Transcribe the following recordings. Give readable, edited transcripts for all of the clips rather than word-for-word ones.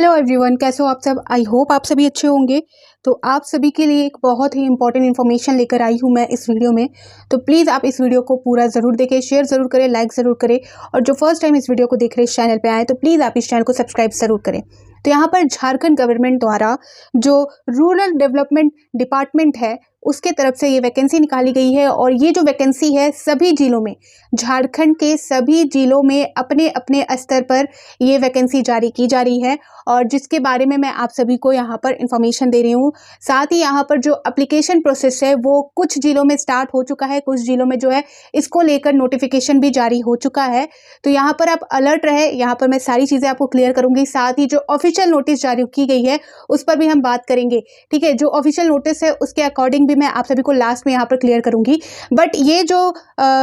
Hello everyone, कैसे हो आप सब। आई होप आप सभी अच्छे होंगे। तो आप सभी के लिए एक बहुत ही इंपॉर्टेंट इन्फॉर्मेशन लेकर आई हूँ मैं इस वीडियो में। तो प्लीज़ आप इस वीडियो को पूरा ज़रूर देखें, शेयर ज़रूर करें, लाइक ज़रूर करें। और जो फर्स्ट टाइम इस वीडियो को देख रहे इस चैनल पे आए तो प्लीज़ आप इस चैनल को सब्सक्राइब ज़रूर करें। तो यहाँ पर झारखंड गवर्नमेंट द्वारा जो रूरल डेवलपमेंट डिपार्टमेंट है उसके तरफ से ये वैकेंसी निकाली गई है। और ये जो वैकेंसी है सभी जिलों में, झारखंड के सभी जिलों में अपने अपने स्तर पर ये वैकेंसी जारी की जा रही है। और जिसके बारे में मैं आप सभी को यहाँ पर इंफॉर्मेशन दे रही हूँ। साथ ही यहाँ पर जो एप्लीकेशन प्रोसेस है वो कुछ जिलों में स्टार्ट हो चुका है, कुछ जिलों में जो है इसको लेकर नोटिफिकेशन भी जारी हो चुका है। तो यहाँ पर आप अलर्ट रहे, यहाँ पर मैं सारी चीज़ें आपको क्लियर करूँगी। साथ ही जो ऑफिशियल नोटिस जारी की गई है उस पर भी हम बात करेंगे। ठीक है, जो ऑफिशियल नोटिस है उसके अकॉर्डिंग भी मैं आप सभी को लास्ट में यहाँ पर क्लियर करूँगी। बट ये जो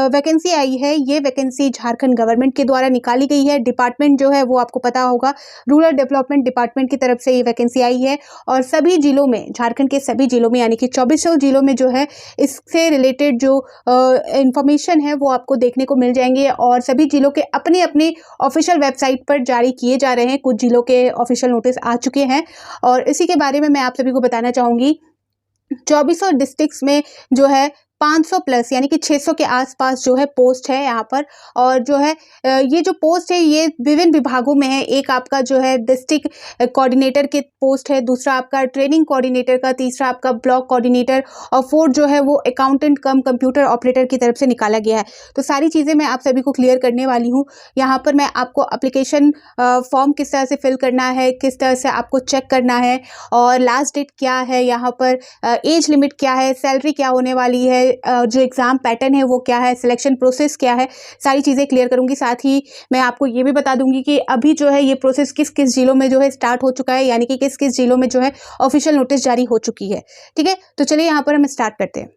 वैकेंसी आई है, ये वैकेंसी झारखंड गवर्नमेंट के द्वारा निकाली गई है। डिपार्टमेंट जो है वो आपको पता होगा, रूरल डेवलपमेंट डिपार्टमेंट की तरफ से ये वैकेंसी आई है। और सभी जिलों में, झारखंड के सभी जिलों में यानी कि 2400 जिलों में जो है इससे रिलेटेड जो इंफॉर्मेशन है वो आपको देखने को मिल जाएंगे। और सभी जिलों के अपने अपने ऑफिशियल वेबसाइट पर जारी किए जा रहे हैं। कुछ जिलों के ऑफिशियल नोटिस आ चुके हैं और इसी के बारे में मैं आप सभी को बताना चाहूँगी। 2400 डिस्ट्रिक्ट्स में जो है 500 प्लस यानी कि 600 के आसपास जो है पोस्ट है यहाँ पर। और जो है ये जो पोस्ट है ये विभिन्न विभागों में है। एक आपका जो है डिस्ट्रिक्ट कोऑर्डिनेटर के पोस्ट है, दूसरा आपका ट्रेनिंग कोऑर्डिनेटर का, तीसरा आपका ब्लॉक कोऑर्डिनेटर और फोर्थ जो है वो अकाउंटेंट कम कंप्यूटर ऑपरेटर की तरफ से निकाला गया है। तो सारी चीज़ें मैं आप सभी को क्लियर करने वाली हूँ। यहाँ पर मैं आपको एप्लीकेशन फॉर्म किस तरह से फिल करना है, किस तरह से आपको चेक करना है और लास्ट डेट क्या है, यहाँ पर एज लिमिट क्या है, सैलरी क्या होने वाली है, जो एग्ज़ाम पैटर्न है वो क्या है, सिलेक्शन प्रोसेस क्या है, सारी चीज़ें क्लियर करूंगी। साथ ही मैं आपको ये भी बता दूंगी कि अभी जो है ये प्रोसेस किस किस जिलों में जो है स्टार्ट हो चुका है, यानी कि किस किस जिलों में जो है ऑफिशियल नोटिस जारी हो चुकी है। ठीक है, तो चलिए यहाँ पर हम स्टार्ट करते हैं।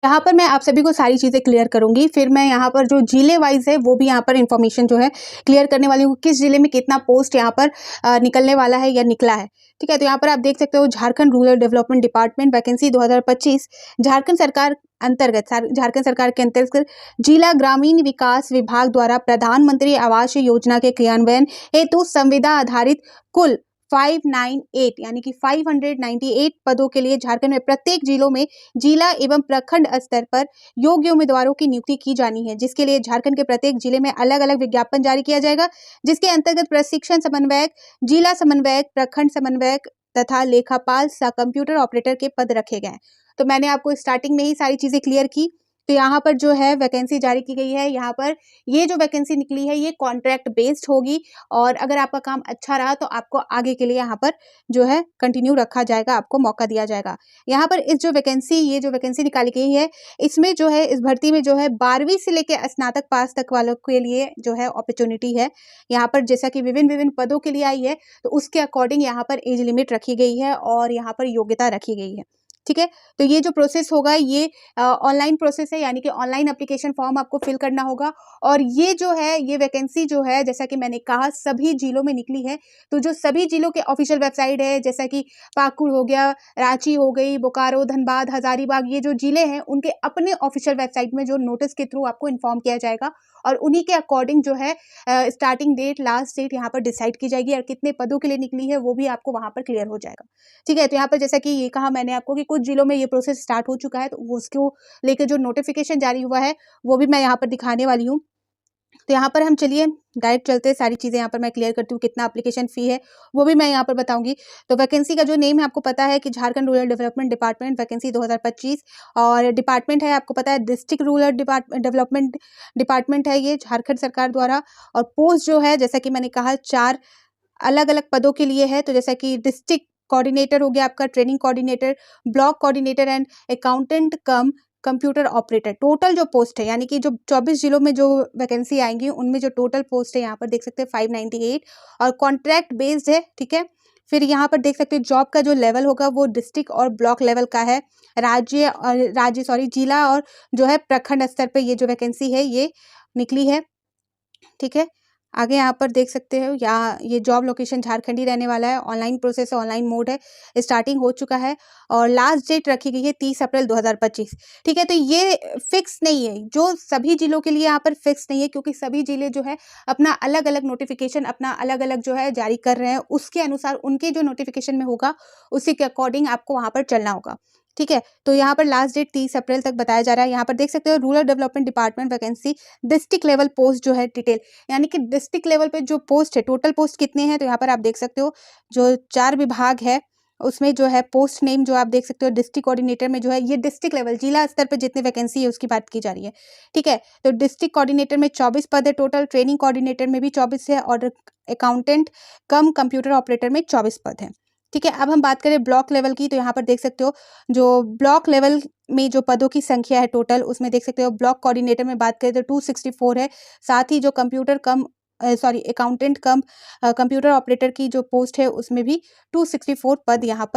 यहाँ पर मैं आप सभी को सारी चीज़ें क्लियर करूंगी। फिर मैं यहाँ पर जो जिले वाइज है वो भी यहाँ पर इंफॉर्मेशन जो है क्लियर करने वाली हूँ, किस जिले में कितना पोस्ट यहाँ पर निकलने वाला है या निकला है। ठीक है, तो यहाँ पर आप देख सकते हो Jharkhand rural development department vacancy 2025 Jharkhand सरकार झारखंड सरकार के अंतर्गत जिला ग्रामीण विकास विभाग द्वारा प्रधानमंत्री आवास योजना के क्रियान्वयन हेतु संविदा आधारित कुल 598 यानी कि 598 पदों के लिए झारखंड में प्रत्येक जिलों में जिला एवं प्रखंड स्तर पर योग्य उम्मीदवारों की नियुक्ति की जानी है, जिसके लिए झारखंड के प्रत्येक जिले में अलग अलग विज्ञापन जारी किया जाएगा, जिसके अंतर्गत प्रशिक्षण समन्वयक, जिला समन्वयक, प्रखंड समन्वयक तथा लेखापाल सा कंप्यूटर ऑपरेटर के पद रखे गए हैं। तो मैंने आपको स्टार्टिंग में ही सारी चीजें क्लियर की। तो यहाँ पर जो है वैकेंसी जारी की गई है, यहाँ पर ये जो वैकेंसी निकली है ये कॉन्ट्रैक्ट बेस्ड होगी। और अगर आपका काम अच्छा रहा तो आपको आगे के लिए यहाँ पर जो है कंटिन्यू रखा जाएगा, आपको मौका दिया जाएगा। यहाँ पर ये जो वैकेंसी निकाली गई है इसमें जो है, इस भर्ती में जो है 12वीं से लेकर स्नातक पास तक वालों के लिए जो है अपॉर्चुनिटी है। यहाँ पर जैसा कि विभिन्न विभिन्न पदों के लिए आई है तो उसके अकॉर्डिंग यहाँ पर एज लिमिट रखी गई है और यहाँ पर योग्यता रखी गई है। ठीक है, तो ये जो प्रोसेस होगा ये ऑनलाइन प्रोसेस है, यानी कि ऑनलाइन एप्लीकेशन फॉर्म आपको फिल करना होगा। और ये जो है, ये वैकेंसी जो है जैसा कि मैंने कहा सभी जिलों में निकली है। तो जो सभी जिलों के ऑफिशियल वेबसाइट है, जैसा कि पाकुड़ हो गया, रांची हो गई, बोकारो, धनबाद, हजारीबाग, ये जो जिले हैं उनके अपने ऑफिशियल वेबसाइट में जो नोटिस के थ्रू आपको इन्फॉर्म किया जाएगा और उन्हीं के अकॉर्डिंग जो है स्टार्टिंग डेट, लास्ट डेट यहाँ पर डिसाइड की जाएगी और कितने पदों के लिए निकली है वो भी आपको वहाँ पर क्लियर हो जाएगा। ठीक है, तो यहाँ पर जैसा कि ये कहा मैंने आपको कि कुछ जिलों में ये प्रोसेस स्टार्ट हो चुका है, तो उसको लेकर जो नोटिफिकेशन जारी हुआ है वो भी मैं यहाँ पर दिखाने वाली हूँ। तो यहाँ पर हम चलिए डायरेक्ट चलते हैं, सारी चीज़ें यहाँ पर मैं क्लियर करती हूँ, कितना एप्लीकेशन फ़ी है वो भी मैं यहाँ पर बताऊंगी। तो वैकेंसी का जो नेम है आपको पता है कि Jharkhand rural development department vacancy 2025 और डिपार्टमेंट है आपको पता है डिस्ट्रिक्ट रूरल डेवलपमेंट डिपार्टमेंट है ये झारखंड सरकार द्वारा। और पोस्ट जो है जैसा कि मैंने कहा 4 अलग अलग पदों के लिए है। तो जैसा कि डिस्ट्रिक्ट कोऑर्डिनेटर हो गया आपका, training coordinator, block coordinator and accountant come computer operator. Total जो पोस्ट है यानी कि जो 24 जिलों में जो वैकेंसी आएंगी उनमें जो टोटल पोस्ट है यहाँ पर देख सकते हैं 598 और कॉन्ट्रैक्ट बेस्ड है। ठीक है, फिर यहाँ पर देख सकते हैं जॉब का जो लेवल होगा वो डिस्ट्रिक्ट और ब्लॉक लेवल का है, जिला और जो है प्रखंड स्तर पे ये जो वैकेंसी है ये निकली है। ठीक है, आगे यहाँ पर देख सकते हो, यहाँ ये जॉब लोकेशन झारखंड ही रहने वाला है। ऑनलाइन प्रोसेस है, ऑनलाइन मोड है, स्टार्टिंग हो चुका है और लास्ट डेट रखी गई है 30 अप्रैल 2025। ठीक है, तो ये फिक्स नहीं है, जो सभी जिलों के लिए यहाँ पर फिक्स नहीं है, क्योंकि सभी जिले जो है अपना अलग अलग नोटिफिकेशन अपना अलग अलग जो है जारी कर रहे हैं। उसके अनुसार उनके जो नोटिफिकेशन में होगा उसी के अकॉर्डिंग आपको वहाँ पर चलना होगा। ठीक है, तो यहाँ पर लास्ट डेट 30 अप्रैल तक बताया जा रहा है। यहाँ पर देख सकते हो rural development department vacancy district level post जो है डिटेल, यानी कि डिस्ट्रिक्ट लेवल पे जो पोस्ट है, टोटल पोस्ट कितने हैं, तो यहाँ पर आप देख सकते हो जो 4 विभाग है उसमें जो है पोस्ट नेम जो आप देख सकते हो डिस्ट्रिक्ट कोऑर्डिनेटर में जो है, ये डिस्ट्रिक्ट लेवल जिला स्तर पर जितने वैकेंसी है उसकी बात की जा रही है। ठीक है, तो डिस्ट्रिक्ट कोऑर्डिनेटर में 24 पद है टोटल, ट्रेनिंग कोऑर्डिनेटर में भी 24 है और अकाउंटेंट कम कंप्यूटर ऑपरेटर में 24 पद है। ठीक है, अब हम बात करें ब्लॉक लेवल की, तो यहाँ पर देख सकते हो जो ब्लॉक लेवल में जो पदों की संख्या है टोटल, उसमें देख सकते हो ब्लॉक कोऑर्डिनेटर में बात करें तो 264 है। साथ ही जो कंप्यूटर कम अकाउंटेंट कम कंप्यूटर ऑपरेटर की जो पोस्ट है उसमें भी 264 पद यहाँ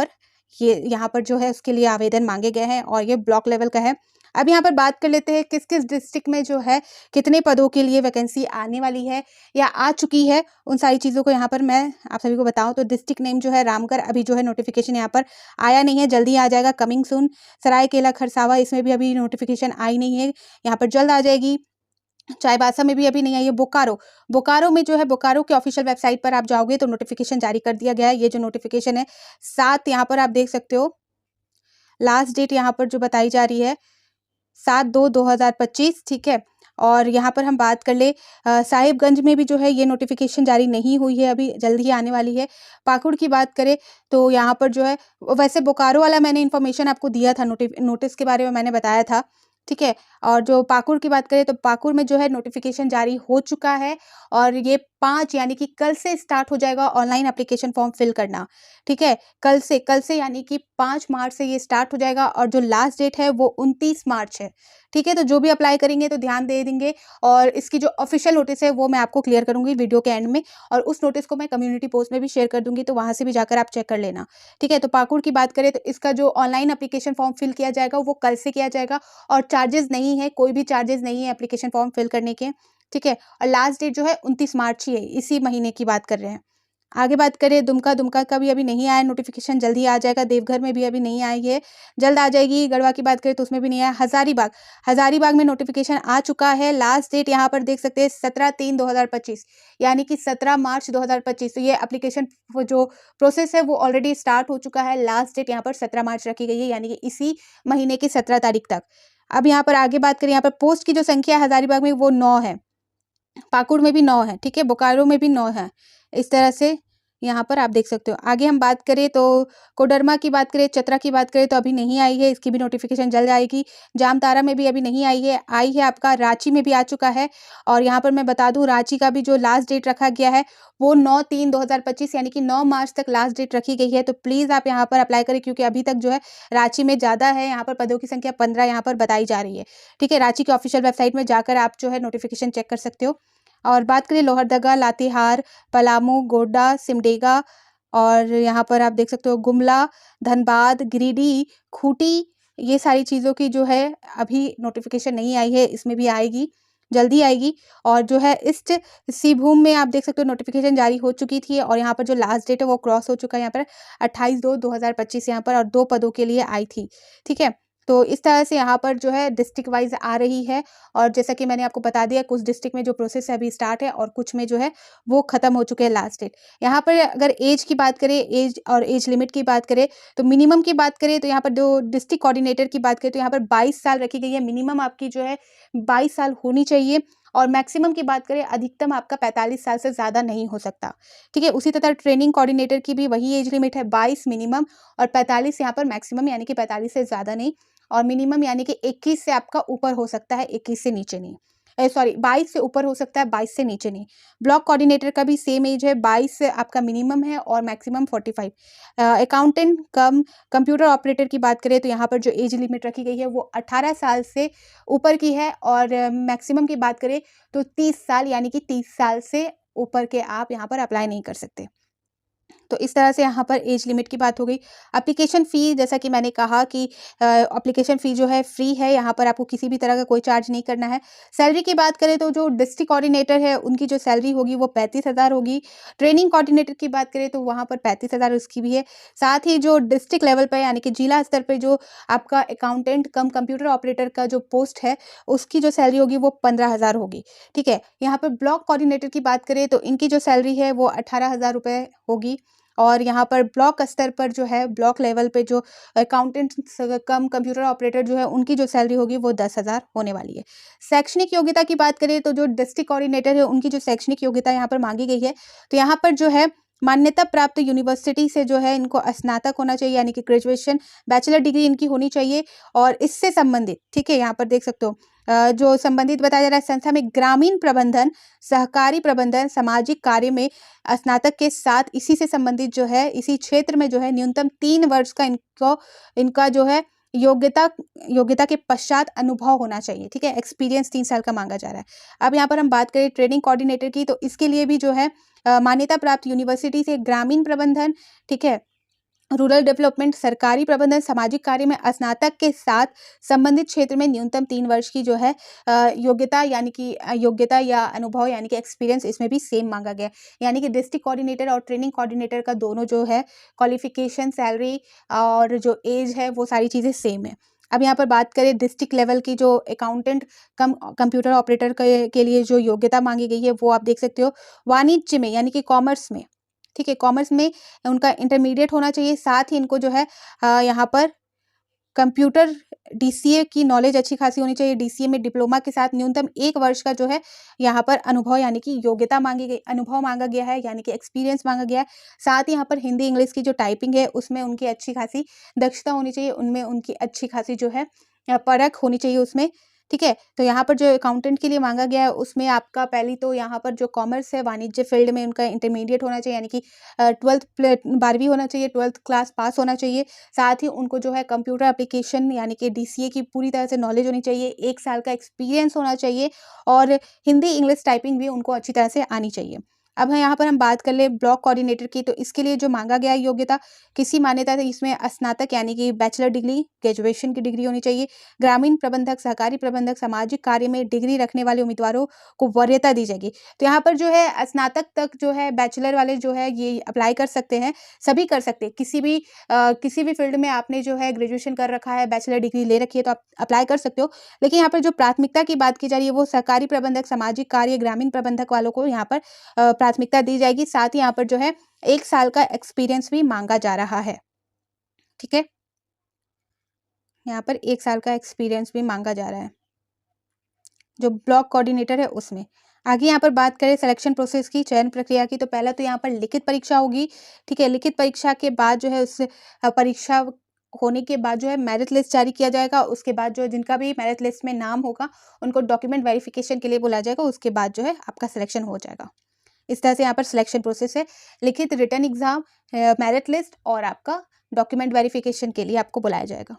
पर जो है उसके लिए आवेदन मांगे गए हैं और ये ब्लॉक लेवल का है। अब यहाँ पर बात कर लेते हैं किस किस डिस्ट्रिक्ट में जो है कितने पदों के लिए वैकेंसी आने वाली है या आ चुकी है, उन सारी चीज़ों को यहाँ पर मैं आप सभी को बताऊँ। तो डिस्ट्रिक्ट नेम जो है रामगढ़, अभी जो है नोटिफिकेशन यहाँ पर आया नहीं है, जल्दी आ जाएगा, कमिंग सून। सरायकेला खरसावा, इसमें भी अभी नोटिफिकेशन आई नहीं है, यहाँ पर जल्द आ जाएगी। चाईबासा में भी अभी नहीं आई है। बोकारो में जो है बोकारो के ऑफिशियल वेबसाइट पर आप जाओगे तो नोटिफिकेशन जारी कर दिया गया है। ये जो नोटिफिकेशन है 7, यहाँ पर आप देख सकते हो लास्ट डेट यहाँ पर जो बताई जा रही है 7/2/2025। ठीक है, और यहाँ पर हम बात कर ले साहिबगंज में भी जो है ये नोटिफिकेशन जारी नहीं हुई है, अभी जल्द ही आने वाली है। पाकुड़ की बात करें तो यहाँ पर जो है, वैसे बोकारो वाला मैंने इन्फॉर्मेशन आपको दिया था, नोटिस के बारे में मैंने बताया था। ठीक है, और जो पाकुड़ की बात करें तो पाकुड़ में जो है नोटिफिकेशन जारी हो चुका है और ये 5 यानी कि कल से स्टार्ट हो जाएगा ऑनलाइन एप्लीकेशन फॉर्म फिल करना। ठीक है, कल से यानी कि 5 मार्च से ये स्टार्ट हो जाएगा और जो लास्ट डेट है वो 29 मार्च है। ठीक है, तो जो भी अप्लाई करेंगे तो ध्यान दे देंगे और इसकी जो ऑफिशियल नोटिस है वो मैं आपको क्लियर करूंगी वीडियो के एंड में, और उस नोटिस को मैं कम्युनिटी पोस्ट में भी शेयर कर दूंगी, तो वहां से भी जाकर आप चेक कर लेना। ठीक है, तो पाकुड़ की बात करें तो इसका जो ऑनलाइन एप्लीकेशन फॉर्म फिल किया जाएगा वो कल से किया जाएगा और चार्जेस नहीं है, कोई भी चार्जेस नहीं है एप्लीकेशन फॉर्म फिल करने के। ठीक है, और लास्ट डेट जो है 29 मार्च ही है, इसी महीने की बात कर रहे हैं। आगे बात करें दुमका का भी अभी नहीं आया नोटिफिकेशन, जल्द ही आ जाएगा। देवघर में भी अभी नहीं आई है, जल्द आ जाएगी। गढ़वा की बात करें तो उसमें भी नहीं आया। हजारीबाग में नोटिफिकेशन आ चुका है। लास्ट डेट यहाँ पर देख सकते हैं 17/3/2025, यानी कि 17 मार्च 2025। तो ये एप्लीकेशन जो प्रोसेस है वो ऑलरेडी स्टार्ट हो चुका है। लास्ट डेट यहाँ पर 17 मार्च रखी गई है, यानी कि इसी महीने की 17 तारीख तक। अब यहाँ पर आगे बात करें, यहाँ पर पोस्ट की जो संख्या है हजारीबाग में वो 9 है, पाकुड़ में भी 9 है। ठीक है, बोकारो में भी 9 है। इस तरह से यहाँ पर आप देख सकते हो। आगे हम बात करें तो कोडरमा की बात करें, चतरा की बात करें तो अभी नहीं आई है, इसकी भी नोटिफिकेशन जल्द आएगी। जामतारा में भी अभी नहीं आई है, आपका रांची में भी आ चुका है। और यहाँ पर मैं बता दूं रांची का भी जो लास्ट डेट रखा गया है वो 9/3/2025, यानी कि 9 मार्च तक लास्ट डेट रखी गई है। तो प्लीज़ आप यहाँ पर अप्लाई करें, क्योंकि अभी तक जो है रांची में ज़्यादा है, यहाँ पर पदों की संख्या 15 यहाँ पर बताई जा रही है। ठीक है, रांची की ऑफिशियल वेबसाइट में जाकर आप जो है नोटिफिकेशन चेक कर सकते हो। और बात करें लोहरदगा, लातेहार, पलामू, गोड्डा, सिमडेगा और यहाँ पर आप देख सकते हो गुमला, धनबाद, गिरिडीह, खूंटी, ये सारी चीज़ों की जो है अभी नोटिफिकेशन नहीं आई है, इसमें भी आएगी, जल्दी आएगी। और जो है ईस्ट सिंहभूम में आप देख सकते हो नोटिफिकेशन जारी हो चुकी थी और यहाँ पर जो लास्ट डेट है वो क्रॉस हो चुका है, यहाँ पर 28/2/2025 यहाँ पर, और 2 पदों के लिए आई थी। ठीक है, तो इस तरह से यहाँ पर जो है डिस्ट्रिक्ट वाइज आ रही है। और जैसा कि मैंने आपको बता दिया, कुछ डिस्ट्रिक्ट में जो प्रोसेस है अभी स्टार्ट है और कुछ में जो है वो खत्म हो चुके हैं लास्ट डेट। यहाँ पर अगर एज की बात करें, एज और एज लिमिट की बात करें तो मिनिमम की बात करें तो यहाँ पर जो डिस्ट्रिक्ट कोऑर्डिनेटर की बात करें तो यहाँ पर 22 साल रखी गई है। मिनिमम आपकी जो है 22 साल होनी चाहिए और मैक्सिमम की बात करें अधिकतम आपका 45 साल से ज़्यादा नहीं हो सकता। ठीक है, उसी तरह ट्रेनिंग कोऑर्डिनेटर की भी वही एज लिमिट है, 22 मिनिमम और 45 यहाँ पर मैक्सिमम, यानी कि 45 से ज़्यादा नहीं, और मिनिमम यानी कि 21 से आपका ऊपर हो सकता है, 21 से नीचे नहीं। 22 से ऊपर हो सकता है, 22 से नीचे नहीं। ब्लॉक कोऑर्डिनेटर का भी सेम एज है, 22 से आपका मिनिमम है और मैक्सिमम 45। अकाउंटेंट कम कंप्यूटर ऑपरेटर की बात करें तो यहाँ पर जो एज लिमिट रखी गई है वो 18 साल से ऊपर की है और मैक्सिमम की बात करें तो 30 साल, यानी कि 30 साल से ऊपर के आप यहाँ पर अप्लाई नहीं कर सकते। तो इस तरह से यहाँ पर एज लिमिट की बात हो गई। एप्लीकेशन फ़ी, जैसा कि मैंने कहा कि एप्लीकेशन फ़ी जो है फ्री है, यहाँ पर आपको किसी भी तरह का कोई चार्ज नहीं करना है। सैलरी की बात करें तो जो डिस्ट्रिक्ट कोऑर्डिनेटर है उनकी जो सैलरी होगी वो 35,000 होगी। ट्रेनिंग कोऑर्डिनेटर की बात करें तो वहाँ पर 35,000 उसकी भी है। साथ ही जो डिस्ट्रिक्ट लेवल पे यानी कि जिला स्तर पे जो आपका अकाउंटेंट कम कंप्यूटर ऑपरेटर का जो पोस्ट है, उसकी जो सैलरी होगी वो 15,000 होगी। ठीक है? यहाँ पर ब्लॉक कोऑर्डिनेटर की बात करें तो इनकी जो सैलरी है वो 18,000 रुपए होगी। और यहाँ पर ब्लॉक स्तर पर जो है, ब्लॉक लेवल पे जो अकाउंटेंट कम कंप्यूटर ऑपरेटर जो है, उनकी जो सैलरी होगी वो 10,000 होने वाली है। शैक्षणिक योग्यता की बात करें तो जो डिस्ट्रिक्ट कोऑर्डिनेटर है उनकी जो शैक्षणिक योग्यता यहाँ पर मांगी गई है, तो यहाँ पर जो है मान्यता प्राप्त यूनिवर्सिटी से जो है इनको स्नातक होना चाहिए, यानी कि ग्रेजुएशन, बैचलर डिग्री इनकी होनी चाहिए। और इससे संबंधित, ठीक है, यहाँ पर देख सकते हो जो संबंधित बताया जा रहा है संस्था में ग्रामीण प्रबंधन, सहकारी प्रबंधन, सामाजिक कार्य में स्नातक के साथ इसी से संबंधित जो है, इसी क्षेत्र में जो है न्यूनतम 3 वर्ष का इनका जो है योग्यता के पश्चात अनुभव होना चाहिए। ठीक है? एक्सपीरियंस 3 साल का मांगा जा रहा है। अब यहाँ पर हम बात करें ट्रेनिंग कोऑर्डिनेटर की, तो इसके लिए भी जो है मान्यता प्राप्त यूनिवर्सिटी से ग्रामीण प्रबंधन, ठीक है, रूरल डेवलपमेंट, सरकारी प्रबंधन, सामाजिक कार्य में स्नातक के साथ संबंधित क्षेत्र में न्यूनतम 3 वर्ष की जो है योग्यता, यानी कि योग्यता या अनुभव यानी कि एक्सपीरियंस, इसमें भी सेम मांगा गया है। यानी कि डिस्ट्रिक्ट कोऑर्डिनेटर और ट्रेनिंग कोऑर्डिनेटर का दोनों जो है क्वालिफिकेशन, सैलरी और जो एज है वो सारी चीज़ें सेम है। अब यहाँ पर बात करें डिस्ट्रिक्ट लेवल की, जो अकाउंटेंट कम कंप्यूटर ऑपरेटर के लिए जो योग्यता मांगी गई है वो आप देख सकते हो। वाणिज्य में यानी कि कॉमर्स में, ठीक है, कॉमर्स में उनका इंटरमीडिएट होना चाहिए। साथ ही इनको जो है यहाँ पर कंप्यूटर डीसीए की नॉलेज अच्छी खासी होनी चाहिए। डीसीए में डिप्लोमा के साथ न्यूनतम 1 वर्ष का जो है यहाँ पर अनुभव यानी कि योग्यता मांगी गई, अनुभव मांगा गया है, यानी कि एक्सपीरियंस मांगा गया है। साथ ही यहाँ पर हिंदी इंग्लिश की जो टाइपिंग है उसमें उनकी अच्छी खासी दक्षता होनी चाहिए, उनमें उनकी अच्छी खासी जो है परख होनी चाहिए उसमें। ठीक है? तो यहाँ पर जो अकाउंटेंट के लिए मांगा गया है उसमें आपका पहली तो यहाँ पर जो कॉमर्स है, वाणिज्य फील्ड में उनका इंटरमीडिएट होना चाहिए, यानी कि 12वीं होना चाहिए, 12th क्लास पास होना चाहिए। साथ ही उनको जो है कंप्यूटर एप्लीकेशन यानी कि डीसीए की पूरी तरह से नॉलेज होनी चाहिए, 1 साल का एक्सपीरियंस होना चाहिए और हिंदी इंग्लिश टाइपिंग भी उनको अच्छी तरह से आनी चाहिए। अब यहाँ पर हम बात कर ले ब्लॉक कोऑर्डिनेटर की, तो इसके लिए जो मांगा गया है योग्यता, किसी मान्यता से इसमें स्नातक यानी कि बैचलर डिग्री, ग्रेजुएशन की डिग्री होनी चाहिए। ग्रामीण प्रबंधक, सहकारी प्रबंधक, सामाजिक कार्य में डिग्री रखने वाले उम्मीदवारों को वरीयता दी जाएगी। तो यहाँ पर जो है स्नातक तक जो है बैचलर वाले जो है ये अप्लाई कर सकते हैं, सभी कर सकते हैं। किसी भी फील्ड में आपने जो है ग्रेजुएशन कर रखा है, बैचलर डिग्री ले रखी है तो आप अप्लाई कर सकते हो। लेकिन यहाँ पर जो प्राथमिकता की बात की जा रही है वो सहकारी प्रबंधक, सामाजिक कार्य, ग्रामीण प्रबंधक वालों को यहाँ पर प्राथमिकता दी जाएगी। साथ ही यहाँ पर जो है 1 साल का एक्सपीरियंस भी मांगा जा रहा है। ठीक है? यहाँ पर 1 साल का एक्सपीरियंस भी मांगा जा रहा है, जो ब्लॉक कोऑर्डिनेटर है उसमें। आगे यहाँ पर बात करें सिलेक्शन प्रोसेस की, चयन प्रक्रिया की, तो पहला तो यहाँ पर लिखित परीक्षा होगी। ठीक है? लिखित परीक्षा के बाद जो है उस परीक्षा होने के बाद जो है मेरिट लिस्ट जारी किया जाएगा। उसके बाद जो जिनका भी मेरिट लिस्ट में नाम होगा उनको डॉक्यूमेंट वेरिफिकेशन के लिए बुलाया जाएगा। उसके बाद जो है आपका सिलेक्शन हो जाएगा। इस तरह से यहाँ पर सिलेक्शन प्रोसेस है। लिखित, रिटन एग्जाम, मेरिट लिस्ट और आपका डॉक्यूमेंट वेरिफिकेशन के लिए आपको बुलाया जाएगा।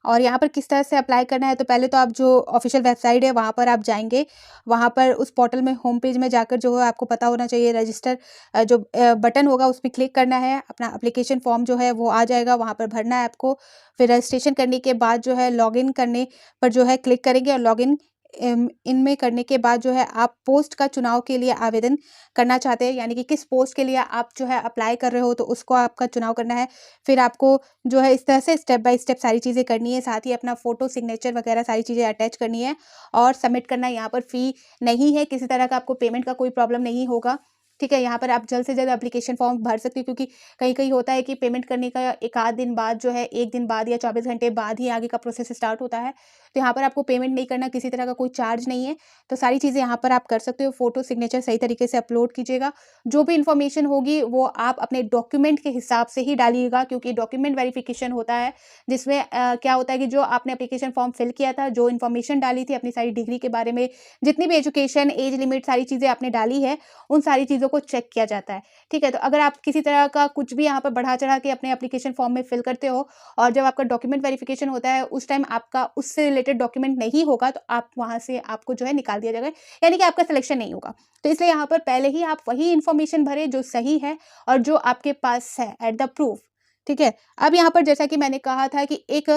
और यहाँ पर किस तरह से अप्लाई करना है, तो पहले तो आप जो ऑफिशियल वेबसाइट है वहाँ पर आप जाएंगे। वहाँ पर उस पोर्टल में होम पेज में जाकर जो है आपको पता होना चाहिए, रजिस्टर जो बटन होगा उस पर क्लिक करना है। अपना एप्लीकेशन फॉर्म जो है वो आ जाएगा, वहाँ पर भरना है आपको। फिर रजिस्ट्रेशन करने के बाद जो है लॉगिन करने पर जो है क्लिक करेंगे और लॉगिन इनमें करने के बाद जो है आप पोस्ट का चुनाव के लिए आवेदन करना चाहते हैं, यानी कि किस पोस्ट के लिए आप जो है अप्लाई कर रहे हो तो उसको आपका चुनाव करना है। फिर आपको जो है इस तरह से स्टेप बाय स्टेप सारी चीज़ें करनी है। साथ ही अपना फ़ोटो, सिग्नेचर वगैरह सारी चीज़ें अटैच करनी है और सबमिट करना है। यहाँ पर फ़ी नहीं है, किसी तरह का आपको पेमेंट का कोई प्रॉब्लम नहीं होगा। ठीक है? यहाँ पर आप जल्द से जल्द एप्लीकेशन फॉर्म भर सकते हो, क्योंकि कहीं-कहीं होता है कि पेमेंट करने का 1 आध दिन बाद जो है 1 दिन बाद या 24 घंटे बाद ही आगे का प्रोसेस स्टार्ट होता है। तो यहाँ पर आपको पेमेंट नहीं करना, किसी तरह का कोई चार्ज नहीं है। तो सारी चीज़ें यहाँ पर आप कर सकते हो। फ़ोटो, सिग्नेचर सही तरीके से अपलोड कीजिएगा। जो भी इन्फॉर्मेशन होगी वो आप अपने डॉक्यूमेंट के हिसाब से ही डालिएगा, क्योंकि डॉक्यूमेंट वेरिफिकेशन होता है जिसमें क्या होता है कि जो आपने एप्लीकेशन फॉर्म फिल किया था, जो इन्फॉर्मेशन डाली थी अपनी सारी डिग्री के बारे में, जितनी भी एजुकेशन, एज लिमिट सारी चीज़ें आपने डाली है, उन सारी चीज़ों को चेक किया जाता है। ठीक है। तो अगर आप किसी तरह का कुछ भी यहाँ पर बढ़ा-चढ़ा के अपने एप्लीकेशन फॉर्म में फिल करते हो और जब आपका डॉक्यूमेंट वेरिफिकेशन होता है, उस टाइम आपका उससे रिलेटेड डॉक्यूमेंट नहीं होगा, तो आप वहाँ से आपको जो है निकाल दिया जाएगा, यानी कि आपका सिलेक्शन नहीं होगा। तो इसलिए यहाँ पर पहले ही आप वही इन्फॉर्मेशन भरें जो सही है और जो आपके पास है एट द प्रूफ, ठीक है। अब यहाँ पर जैसा कि मैंने कहा था कि एक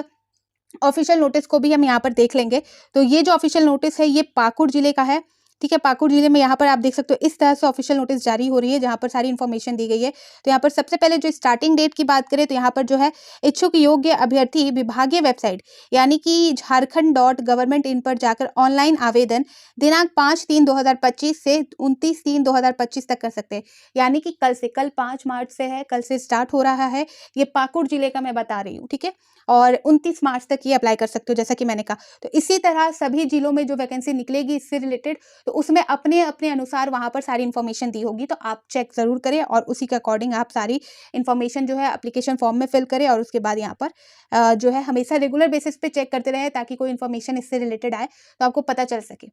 ऑफिशियल नोटिस को भी हम यहाँ पर देख लेंगे। तो ये जो ऑफिशियल नोटिस है ये पाकुड़ जिले का है, ठीक है। पाकुड़ जिले में यहाँ पर आप देख सकते हो इस तरह से ऑफिशियल नोटिस जारी हो रही है, जहाँ पर सारी इन्फॉर्मेशन दी गई है। तो यहाँ पर सबसे पहले जो स्टार्टिंग डेट की बात करें तो यहाँ पर जो है इच्छुक योग्य अभ्यर्थी विभागीय वेबसाइट यानी कि झारखंड.gov.in पर जाकर ऑनलाइन आवेदन दिनांक 5/3/2025 से 29/3/2025 तक कर सकते हैं। यानी कि कल से, कल 5 मार्च से है, कल से स्टार्ट हो रहा है। ये पाकुड़ जिले का मैं बता रही हूँ, ठीक है। और 29 मार्च तक ये अप्लाई कर सकते हो, जैसा कि मैंने कहा। तो इसी तरह सभी जिलों में जो वैकेंसी निकलेगी इससे रिलेटेड, तो उसमें अपने अनुसार वहाँ पर सारी इन्फॉर्मेशन दी होगी, तो आप चेक ज़रूर करें और उसी के अकॉर्डिंग आप सारी इन्फॉर्मेशन जो है एप्लीकेशन फॉर्म में फिल करें और उसके बाद यहाँ पर जो है हमेशा रेगुलर बेसिस पे चेक करते रहें, ताकि कोई इन्फॉर्मेशन इससे रिलेटेड आए तो आपको पता चल सके।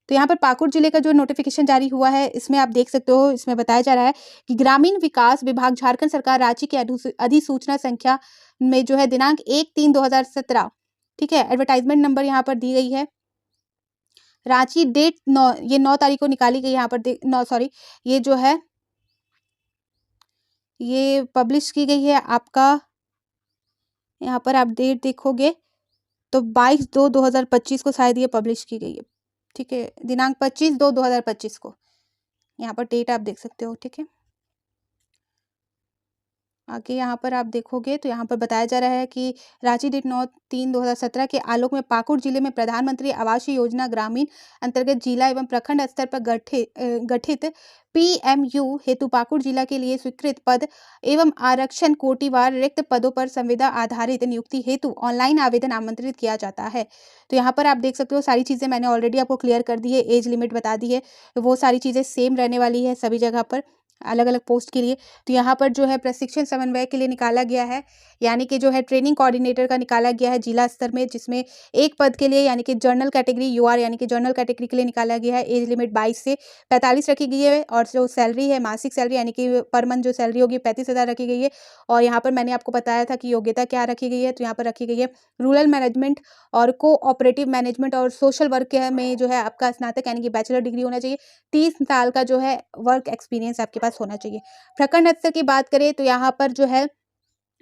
तो यहाँ पर पाकुड़ जिले का जो नोटिफिकेशन जारी हुआ है, इसमें आप देख सकते हो, इसमें बताया जा रहा है कि ग्रामीण विकास विभाग झारखंड सरकार रांची की अधिसूचना संख्या में जो है दिनांक 1/3/2017, ठीक है। एडवर्टाइजमेंट नंबर यहाँ पर दी गई है। रांची डेट 9, ये 9 तारीख को निकाली गई, यहाँ पर 9 सॉरी, ये जो है ये पब्लिश की गई है आपका, यहाँ पर आप डेट देखोगे तो 22/2/2025 को शायद ये पब्लिश की गई है, ठीक है। दिनांक 25/2/2025 को यहाँ पर डेट आप देख सकते हो, ठीक है। आगे यहाँ पर आप देखोगे तो यहाँ पर बताया जा रहा है कि रांची डेट 9/3/2017 के आलोक में पाकुड़ जिले में प्रधानमंत्री आवास योजना ग्रामीण अंतर्गत जिला एवं प्रखंड स्तर पर गठित PMU हेतु पाकुड़ जिला के लिए स्वीकृत पद एवं आरक्षण कोटिवार रिक्त पदों पर संविदा आधारित नियुक्ति हेतु ऑनलाइन आवेदन आमंत्रित किया जाता है। तो यहाँ पर आप देख सकते हो सारी चीज़ें मैंने ऑलरेडी आपको क्लियर कर दी है, एज लिमिट बता दी है, तो वो सारी चीज़ें सेम रहने वाली है सभी जगह पर अलग अलग पोस्ट के लिए। तो यहाँ पर जो है प्रशिक्षण समन्वय के लिए निकाला गया है, यानी कि जो है ट्रेनिंग कोऑर्डिनेटर का निकाला गया है जिला स्तर में, जिसमें एक पद के लिए यानी कि जनरल कैटेगरी UR यानी कि जनरल कैटेगरी के लिए निकाला गया है। एज लिमिट 22 से 45 रखी गई है और जो सैलरी है मासिक सैलरी यानी कि पर मंथ जो सैलरी होगी 35,000 रखी गई है। और यहाँ पर मैंने आपको बताया था कि योग्यता क्या रखी गई है, तो यहाँ पर रखी गई है रूरल मैनेजमेंट और कोऑपरेटिव मैनेजमेंट और सोशल वर्क में जो है आपका स्नातक यानी कि बैचलर डिग्री होना चाहिए। 30 साल का जो है वर्क एक्सपीरियंस आपके पास होना चाहिए। प्रखंड स्तर की बात करें तो यहाँ पर जो है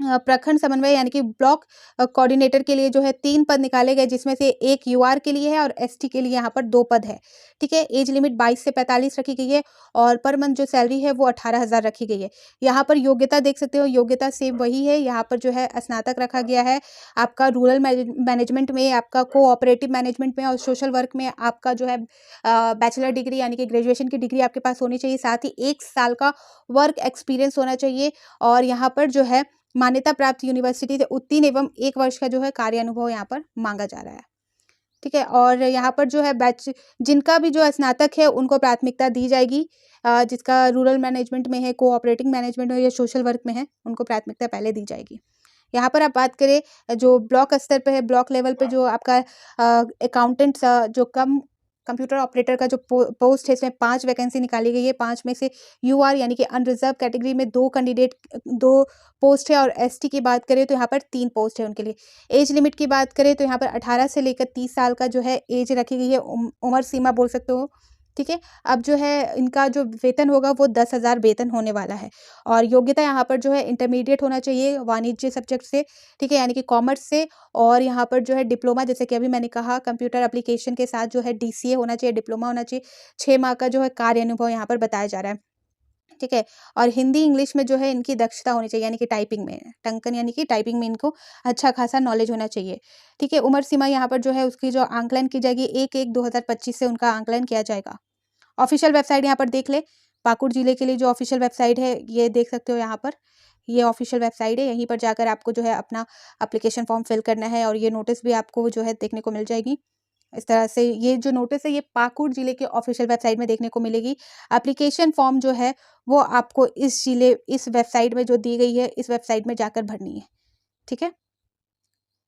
प्रखंड समन्वय यानी कि ब्लॉक कोऑर्डिनेटर के लिए जो है 3 पद निकाले गए, जिसमें से एक UR के लिए है और ST के लिए यहाँ पर 2 पद है, ठीक है। एज लिमिट 22 से 45 रखी गई है और पर मंथ जो सैलरी है वो 18,000 रखी गई है। यहाँ पर योग्यता देख सकते हो, योग्यता सेम वही है, यहाँ पर जो है स्नातक रखा गया है। आपका रूरल मैनेजमेंट में, आपका कोऑपरेटिव मैनेजमेंट में और सोशल वर्क में आपका जो है बैचलर डिग्री यानी कि ग्रेजुएशन की डिग्री आपके पास होनी चाहिए, साथ ही 1 साल का वर्क एक्सपीरियंस होना चाहिए और यहाँ पर जो है मान्यता प्राप्त यूनिवर्सिटी से उत्तीर्ण एवं 1 वर्ष का जो है कार्य अनुभव यहाँ पर मांगा जा रहा है, ठीक है। और यहाँ पर जो है जिनका भी जो स्नातक है उनको प्राथमिकता दी जाएगी, जिसका रूरल मैनेजमेंट में है, कोऑपरेटिंग मैनेजमेंट में या सोशल वर्क में है, उनको प्राथमिकता पहले दी जाएगी। यहाँ पर आप बात करें जो ब्लॉक स्तर पे है, ब्लॉक लेवल पे जो आपका अकाउंटेंट जो कंप्यूटर ऑपरेटर का जो पोस्ट है, इसमें 5 वैकेंसी निकाली गई है। 5 में से UR यानी कि अनरिजर्व कैटेगरी में 2 पोस्ट है और ST की बात करें तो यहाँ पर 3 पोस्ट है उनके लिए। एज लिमिट की बात करें तो यहाँ पर 18 से लेकर 30 साल का जो है एज रखी गई है, उम्र सीमा बोल सकते हो, ठीक है। अब जो है इनका जो वेतन होगा वो 10,000 वेतन होने वाला है और योग्यता यहाँ पर जो है इंटरमीडिएट होना चाहिए वाणिज्य सब्जेक्ट से, ठीक है, यानी कि कॉमर्स से। और यहाँ पर जो है डिप्लोमा, जैसे कि अभी मैंने कहा, कंप्यूटर एप्लीकेशन के साथ जो है DCA होना चाहिए, डिप्लोमा होना चाहिए। 6 माह का जो है कार्य अनुभव यहाँ पर बताया जा रहा है, ठीक है। और हिंदी इंग्लिश में जो है इनकी दक्षता होनी चाहिए, यानी कि टाइपिंग में, टंकन यानी कि टाइपिंग में इनको अच्छा खासा नॉलेज होना चाहिए, ठीक है। उम्र सीमा यहाँ पर जो है उसकी जो आंकलन की जाएगी 1/1/2025 से उनका आंकलन किया जाएगा। ऑफिशियल वेबसाइट यहाँ पर देख ले, पाकुड़ जिले के लिए जो ऑफिशियल वेबसाइट है ये देख सकते हो, यहाँ पर ये ऑफिशियल वेबसाइट है, यहीं पर जाकर आपको जो है अपना एप्लीकेशन फॉर्म फिल करना है और ये नोटिस भी आपको जो है देखने को मिल जाएगी। इस तरह से ये जो नोटिस है ये पाकुड़ जिले के ऑफिशियल वेबसाइट में देखने को मिलेगी। एप्लीकेशन फॉर्म जो है वो आपको इस वेबसाइट में जो दी गई है, इस वेबसाइट में जाकर भरनी है, ठीक है।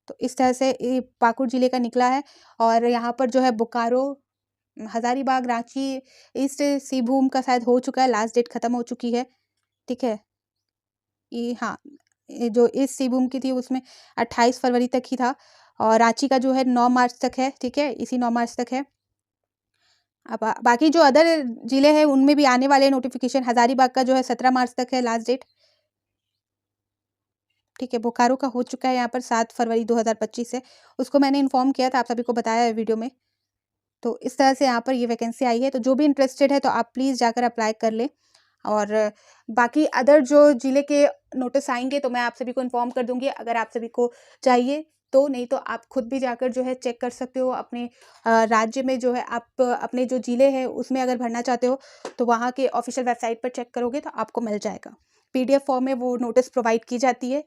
तो इस तरह से ये पाकुड़ जिले का निकला है और यहाँ पर जो है बोकारो, हजारीबाग, रांची, ईस्ट सिंहभूम का शायद हो चुका है, लास्ट डेट खत्म हो चुकी है, ठीक है। ये हाँ, ये जो इस सिबुम की थी उसमें 28 फरवरी तक ही था, और रांची का जो है 9 मार्च तक है, ठीक है, इसी 9 मार्च तक है। अब बाकी जो अदर ज़िले हैं उनमें भी आने वाले नोटिफिकेशन। हज़ारीबाग का जो है 17 मार्च तक है लास्ट डेट, ठीक है। बोकारो का हो चुका है यहाँ पर 7 फरवरी 2025 से, उसको मैंने इन्फॉर्म किया था, आप सभी को बताया है वीडियो में। तो इस तरह से यहाँ पर ये वैकेंसी आई है, तो जो भी इंटरेस्टेड है तो आप प्लीज़ जाकर अप्लाई कर लें। और बाकी अदर जो ज़िले के नोटिस आएँगे तो मैं आप सभी को इन्फॉर्म कर दूँगी, अगर आप सभी को चाहिए तो। नहीं तो आप खुद भी जाकर जो है चेक कर सकते हो अपने राज्य में, जो है आप अपने जो ज़िले हैं उसमें अगर भरना चाहते हो तो वहाँ के ऑफ़िशियल वेबसाइट पर चेक करोगे तो आपको मिल जाएगा। पीडीएफ फॉर्म में वो नोटिस प्रोवाइड की जाती है,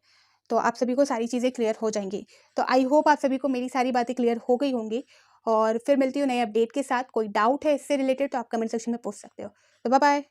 तो आप सभी को सारी चीज़ें क्लियर हो जाएँगी। तो आई होप आप सभी को मेरी सारी बातें क्लियर हो गई होंगी, और फिर मिलती हूँ नए अपडेट के साथ। कोई डाउट है इससे रिलेटेड तो आप कमेंट सेक्शन में पूछ सकते हो। तो बाय बाय।